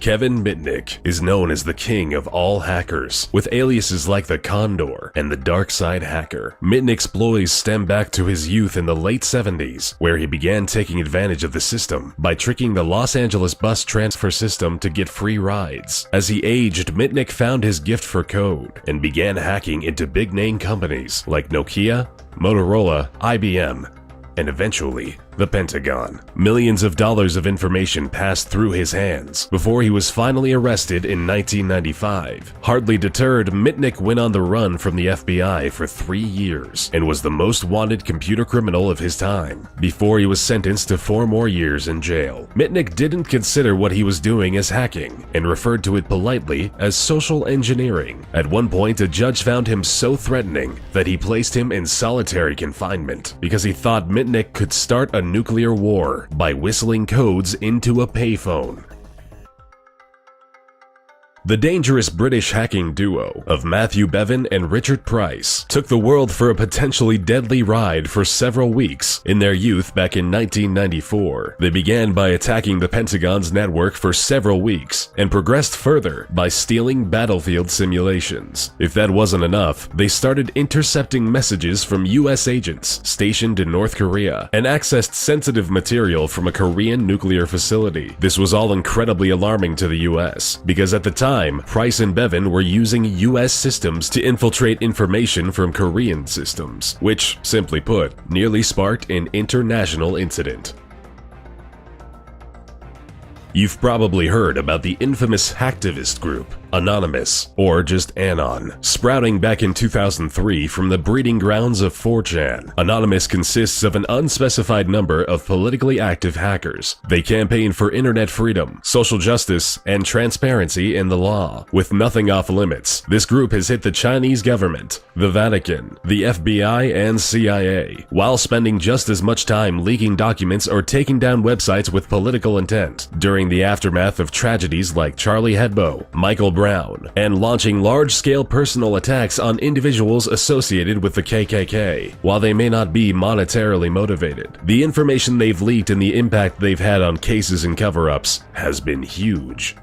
Kevin Mitnick is known as the king of all hackers, with aliases like the Condor and the Dark Side Hacker. Mitnick's exploits stem back to his youth in the late 70s, where he began taking advantage of the system by tricking the Los Angeles bus transfer system to get free rides. As he aged, Mitnick found his gift for code and began hacking into big-name companies like Nokia, Motorola, IBM, and eventually the Pentagon. Millions of dollars of information passed through his hands before he was finally arrested in 1995. Hardly deterred, Mitnick went on the run from the FBI for 3 years and was the most wanted computer criminal of his time before he was sentenced to 4 more years in jail. Mitnick didn't consider what he was doing as hacking and referred to it politely as social engineering. At one point, a judge found him so threatening that he placed him in solitary confinement because he thought Mitnick could start a nuclear war by whistling codes into a payphone. The dangerous British hacking duo of Matthew Bevan and Richard Price took the world for a potentially deadly ride for several weeks in their youth back in 1994. They began by attacking the Pentagon's network for several weeks and progressed further by stealing battlefield simulations. If that wasn't enough, they started intercepting messages from US agents stationed in North Korea and accessed sensitive material from a Korean nuclear facility. This was all incredibly alarming to the US because at the time, Price and Bevan were using US systems to infiltrate information from Korean systems, which, simply put, nearly sparked an international incident. You've probably heard about the infamous hacktivist group, Anonymous, or just Anon, sprouting back in 2003 from the breeding grounds of 4chan. Anonymous consists of an unspecified number of politically active hackers. They campaign for internet freedom, social justice, and transparency in the law, with nothing off limits. This group has hit the Chinese government, the Vatican, the FBI, and CIA, while spending just as much time leaking documents or taking down websites with political intent during the aftermath of tragedies like Charlie Hebdo, Michael Brown, and launching large-scale personal attacks on individuals associated with the KKK. While they may not be monetarily motivated, the information they've leaked and the impact they've had on cases and cover-ups has been huge.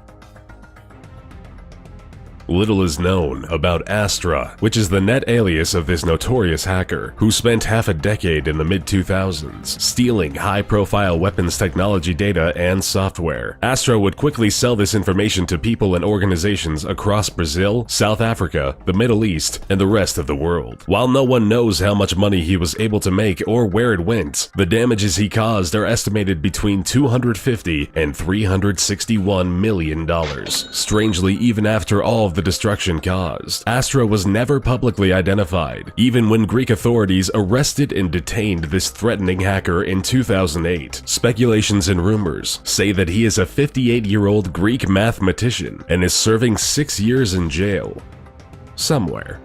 Little is known about Astra, which is the net alias of this notorious hacker who spent half a decade in the mid-2000s stealing high-profile weapons technology data and software. Astra would quickly sell this information to people and organizations across Brazil, South Africa, the Middle East, and the rest of the world. While no one knows how much money he was able to make or where it went, the damages he caused are estimated between $250 and $361 million. Strangely, even after all of the destruction caused, Astra was never publicly identified, even when Greek authorities arrested and detained this threatening hacker in 2008. Speculations and rumors say that he is a 58-year-old Greek mathematician and is serving 6 years in jail somewhere.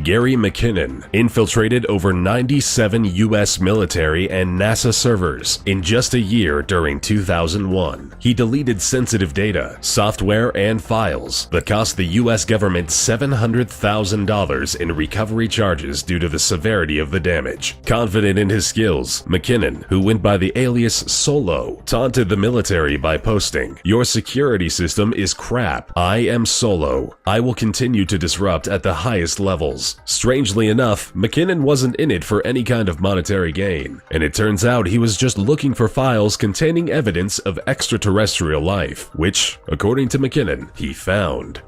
Gary McKinnon infiltrated over 97 US military and NASA servers in just a year during 2001. He deleted sensitive data, software, and files that cost the US government $700,000 in recovery charges due to the severity of the damage. Confident in his skills, McKinnon, who went by the alias Solo, taunted the military by posting, "Your security system is crap. I am Solo. I will continue to disrupt at the highest levels." Strangely enough, McKinnon wasn't in it for any kind of monetary gain, and it turns out he was just looking for files containing evidence of extraterrestrial life, which, according to McKinnon, he found.